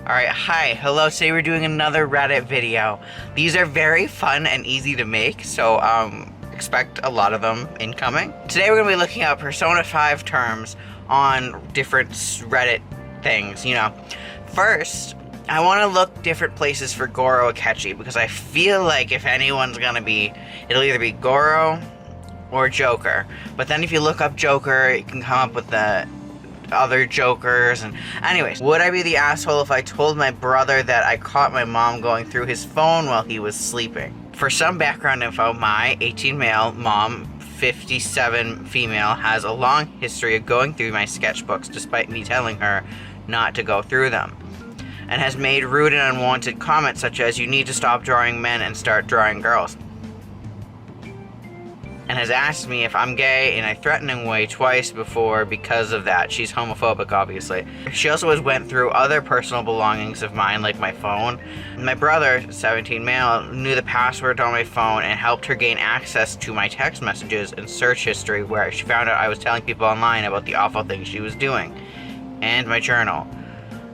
Alright, hi, hello, today we're doing another Reddit video. These are very fun and easy to make, so expect a lot of them incoming. Today we're going to be looking at Persona 5 terms on different Reddit things, First, I want to look different places for goro akechi, because I feel like if anyone's going to be, it'll either be goro or joukhr. But then if you look up joukhr, you can come up with the other jokers. And anyways, would I be the asshole if I told my brother that I caught my mom going through his phone while he was sleeping? For some background info, my 18 male mom, 57 female, has a long history of going through my sketchbooks despite me telling her not to go through them, and has made rude and unwanted comments such as, "You need to stop drawing men and start drawing girls," and has asked me if I'm gay in a threatening way twice before because of that. She's homophobic, obviously. She also has went through other personal belongings of mine, like my phone. My brother, 17 male, knew the password on my phone and helped her gain access to my text messages and search history, where she found out I was telling people online about the awful things she was doing, and my journal.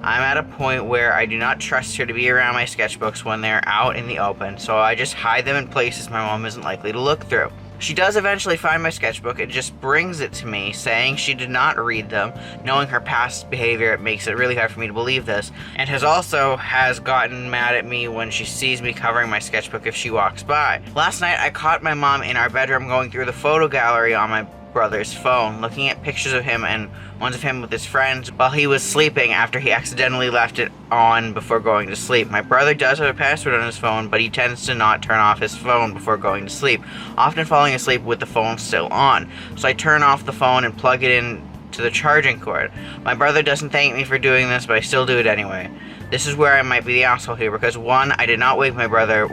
I'm at a point where I do not trust her to be around my sketchbooks when they're out in the open, so I just hide them in places my mom isn't likely to look through. She does eventually find my sketchbook and just brings it to me, saying she did not read them. Knowing her past behavior, it makes it really hard for me to believe this, and has gotten mad at me when she sees me covering my sketchbook if she walks by. Last night, I caught my mom in our bedroom going through the photo gallery on my brother's phone, looking at pictures of him and ones of him with his friends while he was sleeping after he accidentally left it on before going to sleep. My brother does have a password on his phone, but he tends to not turn off his phone before going to sleep, often falling asleep with the phone still on. So I turn off the phone and plug it in to the charging cord. My brother doesn't thank me for doing this, but I still do it anyway. This is where I might be the asshole here, because 1, I did not wake my brother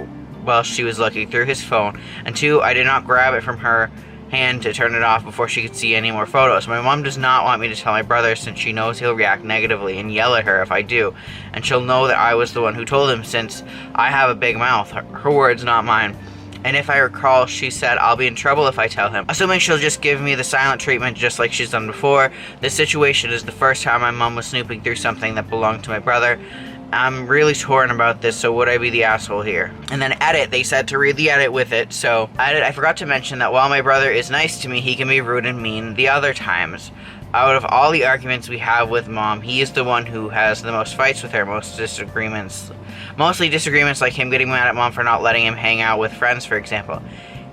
while she was looking through his phone, and 2, I did not grab it from her hand to turn it off before she could see any more photos. My mom does not want me to tell my brother, since she knows he'll react negatively and yell at her if I do, and she'll know that I was the one who told him, since I have a big mouth. Her words, not mine. And if I recall, she said I'll be in trouble if I tell him. Assuming she'll just give me the silent treatment just like she's done before. This situation is the first time my mom was snooping through something that belonged to my brother. I'm really torn about this, so would I be the asshole here? And then edit, they said to read the edit with it, so edit, I forgot to mention that while my brother is nice to me, he can be rude and mean the other times. Out of all the arguments we have with mom, he is the one who has the most fights with her, mostly disagreements like him getting mad at mom for not letting him hang out with friends, for example.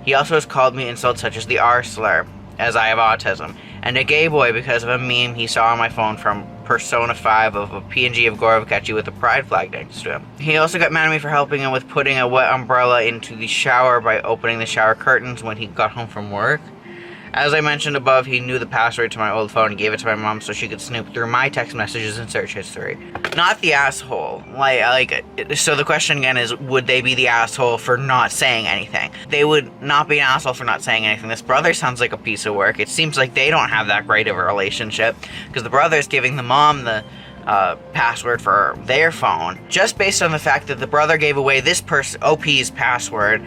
He also has called me insults such as the R slur, as I have autism, and a gay boy because of a meme he saw on my phone from Persona 5 of a PNG of goro akechi with a pride flag next to him. He also got mad at me for helping him with putting a wet umbrella into the shower by opening the shower curtains when he got home from work. As I mentioned above, he knew the password to my old phone and gave it to my mom so she could snoop through my text messages and search history. Not the asshole. So the question again is, would they be the asshole for not saying anything? They would not be an asshole for not saying anything. This brother sounds like a piece of work. It seems like they don't have that great of a relationship, because the brother is giving the mom the password for their phone, just based on the fact that the brother gave away this OP's password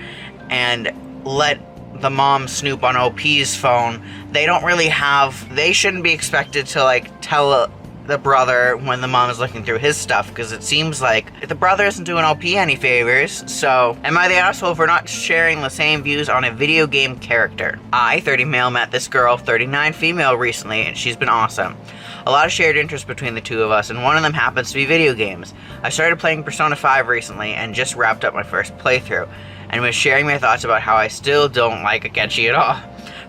and let the mom snoop on OP's phone. They shouldn't be expected to tell the brother when the mom is looking through his stuff, because it seems like the brother isn't doing OP any favors. So am I the asshole for not sharing the same views on a video game character? I, 30 male, met this girl, 39 female, recently, and she's been awesome. A lot of shared interest between the two of us, and one of them happens to be video games. I started playing Persona 5 recently and just wrapped up my first playthrough, and was sharing my thoughts about how I still don't like akechi at all.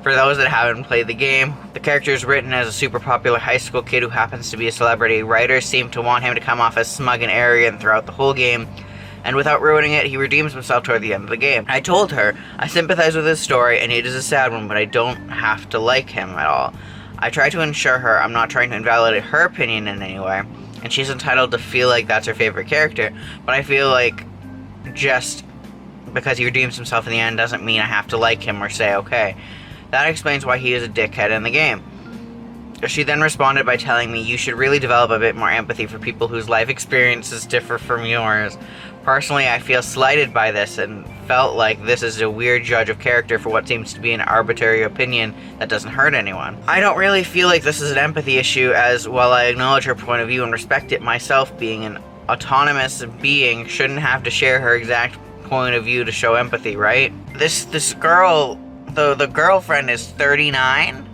For those that haven't played the game, the character is written as a super popular high school kid who happens to be a celebrity. Writers seem to want him to come off as smug and arrogant throughout the whole game, and without ruining it, he redeems himself toward the end of the game. I told her I sympathize with his story, and it is a sad one, but I don't have to like him at all. I try to ensure her I'm not trying to invalidate her opinion in any way, and she's entitled to feel like that's her favorite character, but I feel like just because he redeems himself in the end doesn't mean I have to like him or say okay. That explains why he is a dickhead in the game. She then responded by telling me, "You should really develop a bit more empathy for people whose life experiences differ from yours. Personally, I feel slighted by this and felt like this is a weird judge of character for what seems to be an arbitrary opinion that doesn't hurt anyone. I don't really feel like this is an empathy issue, as while I acknowledge her point of view and respect it myself, being an autonomous being shouldn't have to share her exact point of view to show empathy, right? This girl, the girlfriend is 39,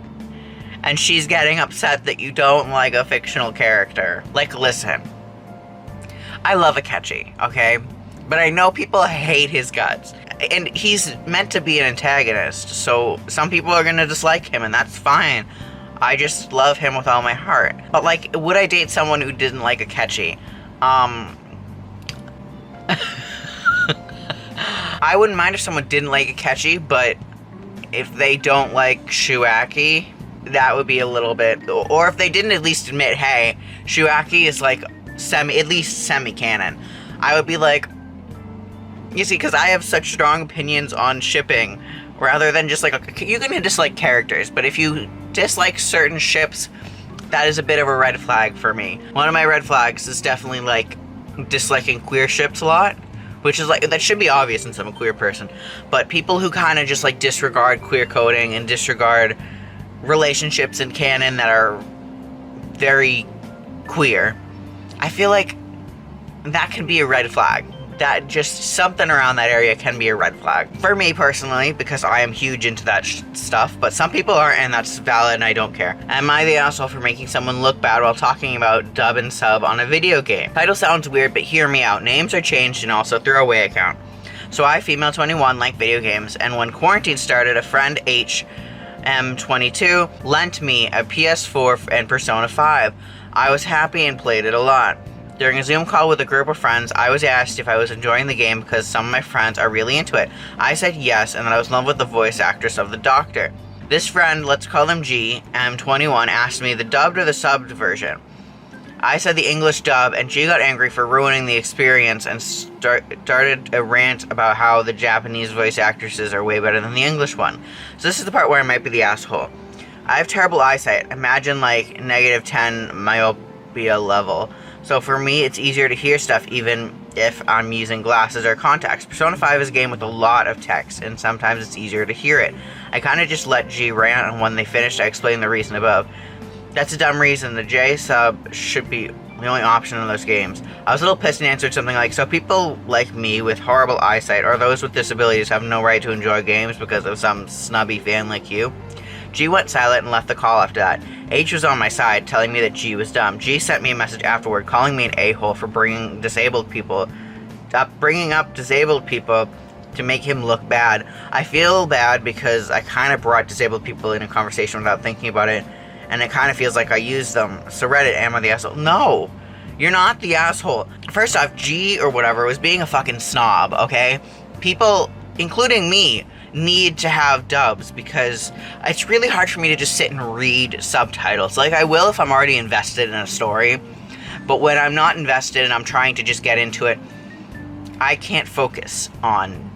and she's getting upset that you don't like a fictional character. Like, listen, I love Akechi, okay? But I know people hate his guts. And he's meant to be an antagonist, so some people are gonna dislike him, and that's fine. I just love him with all my heart. But, like, would I date someone who didn't like Akechi? I wouldn't mind if someone didn't like Akechi, but if they don't like Shuaki, that would be a little bit... Or if they didn't at least admit, hey, Shuaki is, like, at least semi-canon. I would be like... You see, because I have such strong opinions on shipping, rather than just, like... You can dislike characters, but if you dislike certain ships, that is a bit of a red flag for me. One of my red flags is definitely, like, disliking queer ships a lot, which is, like, that should be obvious since I'm a queer person. But people who kind of just, like, disregard queer coding and disregard relationships in canon that are very queer, I feel like that can be a red flag. That just something around that area can be a red flag. For me personally, because I am huge into that stuff, but some people aren't, and that's valid and I don't care. Am I the asshole for making someone look bad while talking about dub and sub on a video game? Title sounds weird, but hear me out. Names are changed and also throwaway account. So I, female 21, like video games, and when quarantine started, a friend HM22 lent me a PS4 and Persona 5. I was happy and played it a lot. During a Zoom call with a group of friends, I was asked if I was enjoying the game because some of my friends are really into it. I said yes, and that I was in love with the voice actress of the Doctor. This friend, let's call him G, M21, asked me the dubbed or the subbed version. I said the English dub, and G got angry for ruining the experience and started a rant about how the Japanese voice actresses are way better than the English one. So this is the part where I might be the asshole. I have terrible eyesight. Imagine like -10 myopia level. So for me, it's easier to hear stuff even if I'm using glasses or contacts. Persona 5 is a game with a lot of text, and sometimes it's easier to hear it. I kind of just let G rant, and when they finished, I explained the reason above. That's a dumb reason. The J sub should be the only option in those games. I was a little pissed and answered something like, so people like me with horrible eyesight or those with disabilities have no right to enjoy games because of some snubby fan like you? G went silent and left the call after that. H was on my side, telling me that G was dumb. G sent me a message afterward, calling me an a-hole for bringing up disabled people to make him look bad. I feel bad because I kind of brought disabled people in a conversation without thinking about it, and it kind of feels like I used them. So Reddit, am I the asshole? No, you're not the asshole. First off, G or whatever was being a fucking snob, okay? People, including me, need to have dubs because it's really hard for me to just sit and read subtitles. Like, I will if I'm already invested in a story, but when I'm not invested and I'm trying to just get into it, I can't focus on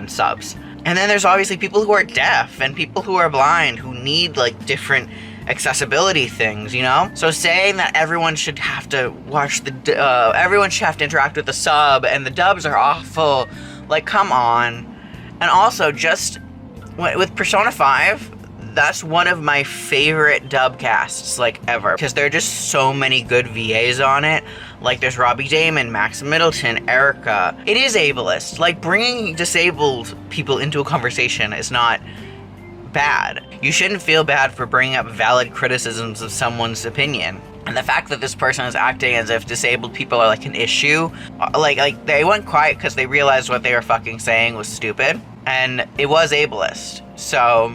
subs. And then there's obviously people who are deaf and people who are blind who need like different accessibility things, you know? So saying that everyone should have to watch everyone should have to interact with the sub and the dubs are awful, like, come on. And also, just with Persona 5, that's one of my favorite dub casts, like, ever. Because there are just so many good VAs on it. Like, there's Robbie Damon, Max Middleton, Erica. It is ableist. Like, bringing disabled people into a conversation is not bad. You shouldn't feel bad for bringing up valid criticisms of someone's opinion. And the fact that this person is acting as if disabled people are like an issue, like they went quiet because they realized what they were fucking saying was stupid, and it was ableist. So,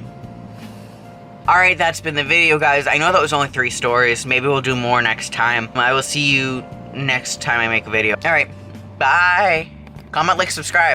alright, that's been the video, guys. I know that was only 3 stories. Maybe we'll do more next time. I will see you next time I make a video. Alright, bye. Comment, like, subscribe.